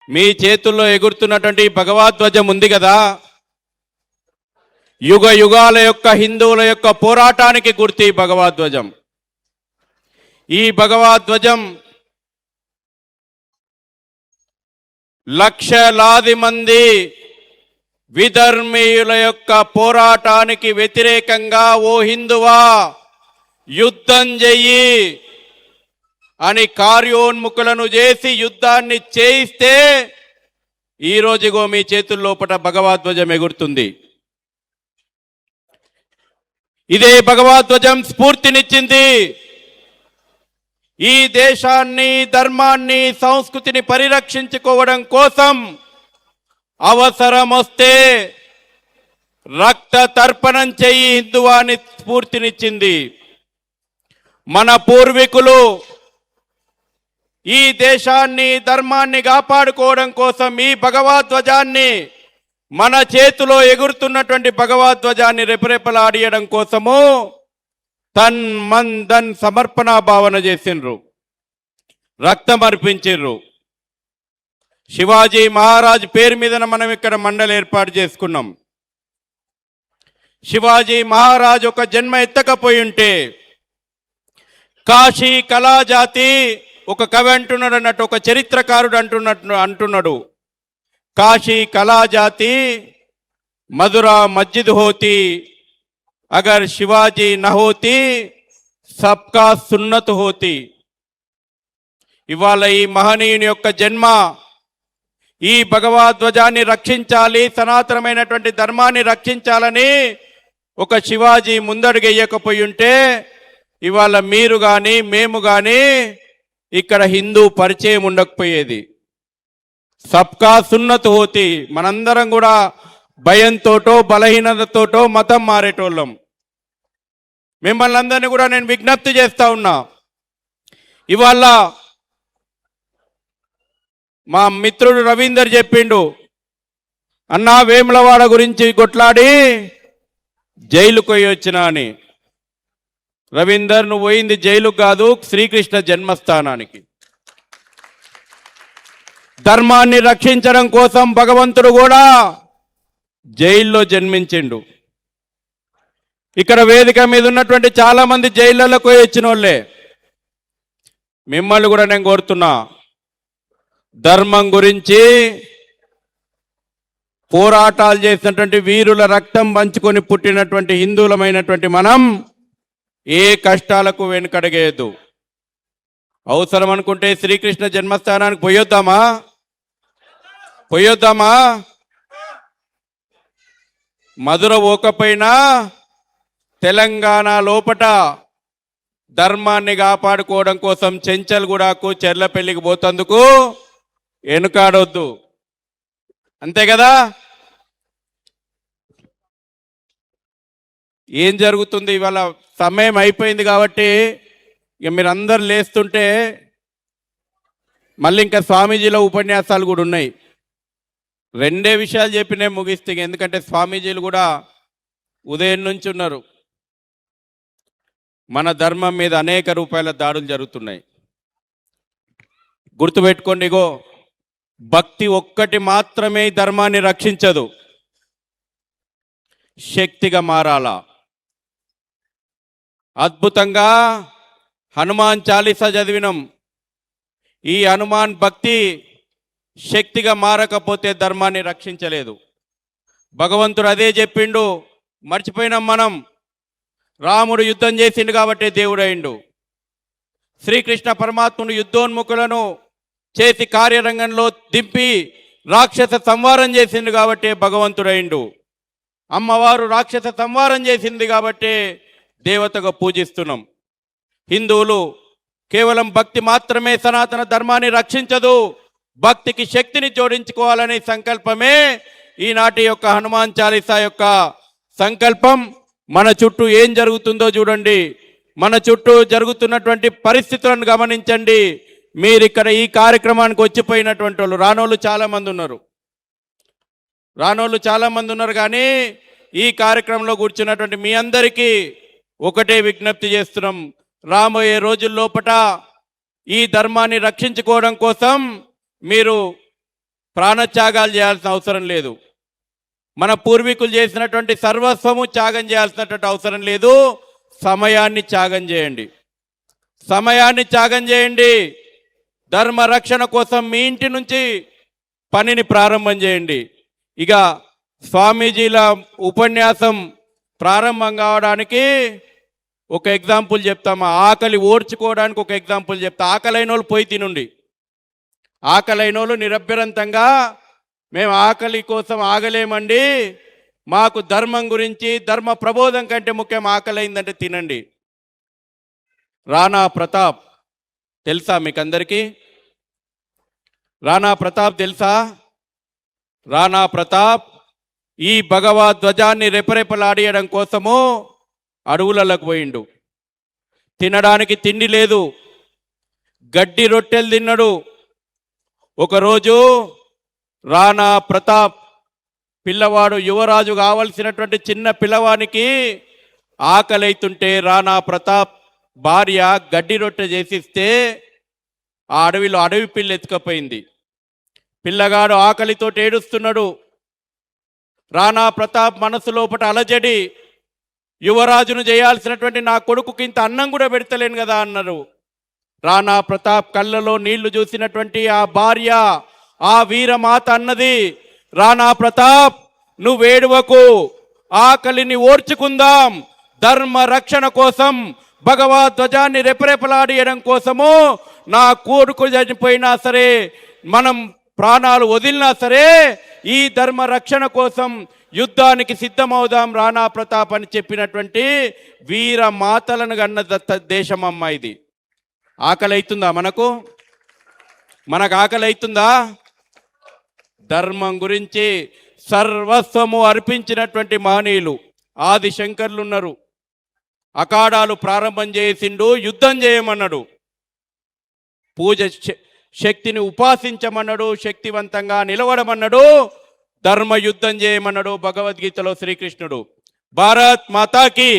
మీ చేతుల్లో ఎగురుతున్నటువంటి భగవద్ధ్వజం ఉంది కదా, యుగ యుగాల యొక్క హిందువుల యొక్క పోరాటానికి గుర్తు ఈ భగవద్ధ్వజం. ఈ భగవద్ధ్వజం లక్షలాది మంది విధర్మీయుల యొక్క పోరాటానికి వ్యతిరేకంగా ఓ హిందువా యుద్ధం చెయ్యి అని కార్యోన్ముఖులను చేసి యుద్ధాన్ని చేయిస్తే ఈరోజుగో మీ చేతుల్లోపట భగవద్ధ్వజం ఎగురుతుంది. ఇదే భగవద్ధ్వజం స్ఫూర్తినిచ్చింది. ఈ దేశాన్ని, ధర్మాన్ని, సంస్కృతిని పరిరక్షించుకోవడం కోసం అవసరం వస్తే రక్త తర్పణం చెయ్యి హిందువాని స్ఫూర్తినిచ్చింది. మన పూర్వీకులు ఈ దేశాన్ని, ధర్మాన్ని కాపాడుకోవడం కోసం ఈ భగవద్ధ్వజాన్ని, మన చేతిలో ఎగురుతున్నటువంటి భగవద్ధ్వజాన్ని రెపరెపలాడియడం కోసము తన్ మన్ ధన్ సమర్పణ భావన చేసిండ్రు, రక్తం అర్పించిండ్రు. శివాజీ మహారాజ్ పేరు మీదన మనం ఇక్కడ మండలి ఏర్పాటు చేసుకున్నాం. శివాజీ మహారాజ్ ఒక జన్మ ఎత్తకపోయి ఉంటే కాశీ కళాజాతి, ఒక కవి అంటున్నాడు అన్నట్టు, ఒక చరిత్రకారుడు అంటున్నాడు కాశీ కళాజాతి మధురా మస్జిద్ హోతి, అగర్ శివాజీ నహోతి సబ్కా సున్నత్ హోతి. ఇవాళ ఈ మహనీయుని యొక్క జన్మ, ఈ భగవద్ధ్వజాన్ని రక్షించాలి, సనాతనమైనటువంటి ధర్మాన్ని రక్షించాలని ఒక శివాజీ ముందడుగెయ్యకపోయి ఉంటే ఇవాళ మీరు కానీ మేము కానీ ఇక్కడ హిందూ పరిచయం ఉండకపోయేది. సబ్కా సున్నత్ హోతి. మనందరం కూడా భయంతోటో బలహీనతతోటో మతం మారేటోళ్ళం. మిమ్మల్ని అందరినీ కూడా నేను విజ్ఞప్తి చేస్తా ఉన్నా. ఇవాళ మా మిత్రుడు రవీందర్ చెప్పిండు, అన్నా వేములవాడ గురించి కొట్లాడి జైలుకు పోయి వచ్చినా అని. రవీందర్, నువ్వు పోయింది జైలు కాదు, శ్రీకృష్ణ జన్మస్థానానికి. ధర్మాన్ని రక్షించడం కోసం భగవంతుడు కూడా జైల్లో జన్మించిండు. ఇక్కడ వేదిక మీద ఉన్నటువంటి చాలా మంది జైళ్ళలోకి పోయి వచ్చిన వాళ్ళే. మిమ్మల్ని కూడా నేను కోరుతున్నా, ధర్మం గురించి పోరాటాలు చేసినటువంటి వీరుల రక్తం పంచుకొని పుట్టినటువంటి హిందువులమైనటువంటి మనం ఏ కష్టాలకు వెనుకడగేయద్దు. అవసరం అనుకుంటే శ్రీకృష్ణ జన్మస్థానానికి పోయొద్దామా? మధుర ఓకపోయినా తెలంగాణ లోపట ధర్మాన్ని కాపాడుకోవడం కోసం చెంచల్గూడకు, చెర్లపల్లికి పోతందుకు వెనుకాడొద్దు. అంతే కదా? ఏం జరుగుతుంది ఇవాళ? సమయం అయిపోయింది కాబట్టి ఇక మీరు అందరు లేస్తుంటే మళ్ళీ ఇంకా స్వామీజీల ఉపన్యాసాలు కూడా ఉన్నాయి. రెండే విషయాలు చెప్పినే ముగిస్తే, ఎందుకంటే స్వామీజీలు కూడా ఉదయం నుంచి ఉన్నారు. మన ధర్మం మీద అనేక రూపాయల దాడులు జరుగుతున్నాయి. గుర్తుపెట్టుకోండి, ఇగో భక్తి ఒక్కటి మాత్రమే ధర్మాన్ని రక్షించదు, శక్తిగా మారాలా. అద్భుతంగా హనుమాన్ చాలీసా చదివినం. ఈ హనుమాన్ భక్తి శక్తిగా మారకపోతే ధర్మాన్ని రక్షించలేదు. భగవంతుడు అదే చెప్పిండు, మర్చిపోయినాం మనం. రాముడు యుద్ధం చేసిండు కాబట్టి దేవుడు అయిండు. శ్రీకృష్ణ పరమాత్ముడు యుద్ధోన్ముఖులను చేసి కార్యరంగంలో దింపి రాక్షస సంహారం చేసిండు కాబట్టి భగవంతుడు అయిండు. అమ్మవారు రాక్షస సంహారం చేసింది కాబట్టి దేవతగా పూజిస్తున్నాం. హిందువులు కేవలం భక్తి మాత్రమే సనాతన ధర్మాన్ని రక్షించదు, భక్తికి శక్తిని జోడించుకోవాలనే సంకల్పమే ఈనాటి యొక్క హనుమాన్ చాలీసా యొక్క సంకల్పం. మన చుట్టూ ఏం జరుగుతుందో చూడండి, మన చుట్టూ జరుగుతున్నటువంటి పరిస్థితులను గమనించండి. మీరు ఇక్కడ ఈ కార్యక్రమానికి వచ్చిపోయినటువంటి వాళ్ళు రానోళ్ళు చాలామంది ఉన్నారు కానీ ఈ కార్యక్రమంలో కూర్చున్నటువంటి మీ అందరికీ ఒకటే విజ్ఞప్తి చేస్తున్నాం. రాబోయే రోజుల్లోపట ఈ ధర్మాన్ని రక్షించుకోవడం కోసం మీరు ప్రాణత్యాగాలు చేయాల్సిన అవసరం లేదు. మన పూర్వీకులు చేసినటువంటి సర్వస్వము త్యాగం చేయాల్సినటువంటి అవసరం లేదు. సమయాన్ని త్యాగం చేయండి. సమయాన్ని త్యాగం చేయండి. ధర్మ రక్షణ కోసం మీ ఇంటి నుంచి పనిని ప్రారంభం చేయండి. ఇక స్వామీజీల ఉపన్యాసం ప్రారంభం కావడానికి ఒక ఎగ్జాంపుల్ చెప్తామా? ఆకలి ఓర్చుకోవడానికి ఒక ఎగ్జాంపుల్ చెప్తా. ఆకలైన వాళ్ళు పోయి తినుండి. ఆకలైన వాళ్ళు నిరభ్యరంతంగా మేము ఆకలి కోసం ఆగలేమండి, మాకు ధర్మం గురించి ధర్మ ప్రబోధం కంటే ముఖ్యం ఆకలైందంటే తినండి. రాణా ప్రతాప్ తెలుసా మీకు అందరికీ? రాణా ప్రతాప్ తెలుసా? రాణా ప్రతాప్ ఈ భగవద్ ధ్వజాన్ని రెపరెపలాడియడం కోసము అడవులకు పోయిండు. తినడానికి తిండి లేదు, గడ్డి రొట్టెలు తిన్నాడు. ఒకరోజు రాణా ప్రతాప్ పిల్లవాడు, యువరాజు కావలసినటువంటి చిన్న పిల్లవానికి ఆకలైతుంటే రాణా ప్రతాప్ భార్య గడ్డి రొట్టె చేసిస్తే ఆ అడవిలో అడవి పిల్ల ఎత్తుకపోయింది. పిల్లగాడు ఆకలితో ఏడుస్తున్నాడు. రాణా ప్రతాప్ మనసు లోపట అలజడి. యువరాజును చేయాల్సినటువంటి నా కొడుకుకి ఇంత అన్నం కూడా పెడతలేను కదా అన్నారు. రాణా ప్రతాప్ కళ్ళలో నీళ్లు చూసినటువంటి ఆ భార్య, ఆ వీరమాత అన్నది, రాణా ప్రతాప్ నువ్వేడువకు, ఆకలిని ఓర్చుకుందాం. ధర్మ రక్షణ కోసం, భగవద్ ధ్వజాన్ని రెపరెపలాడియడం కోసము నా కొడుకు చనిపోయినా సరే, మనం ప్రాణాలు వదిలినా సరే ఈ ధర్మ రక్షణ కోసం యుద్ధానికి సిద్ధమవుదాం రాణా ప్రతాప్ అని చెప్పినటువంటి వీర మాతలను గన్న దేశం అమ్మ ఇది. ఆకలి అవుతుందా మనకు? మనకు ఆకలి అవుతుందా? ధర్మం గురించి సర్వస్వము అర్పించినటువంటి మహనీయులు ఆది శంకర్లు ఉన్నారు. అఖాడాలు ప్రారంభం చేసిండు, యుద్ధం చేయమన్నాడు, పూజ శక్తిని ఉపాసించమన్నాడు, శక్తివంతంగా నిలవడమన్నాడు, ధర్మ యుద్ధం చేయమన్నాడు భగవద్గీతలో శ్రీకృష్ణుడు. భారత్ మాతాకి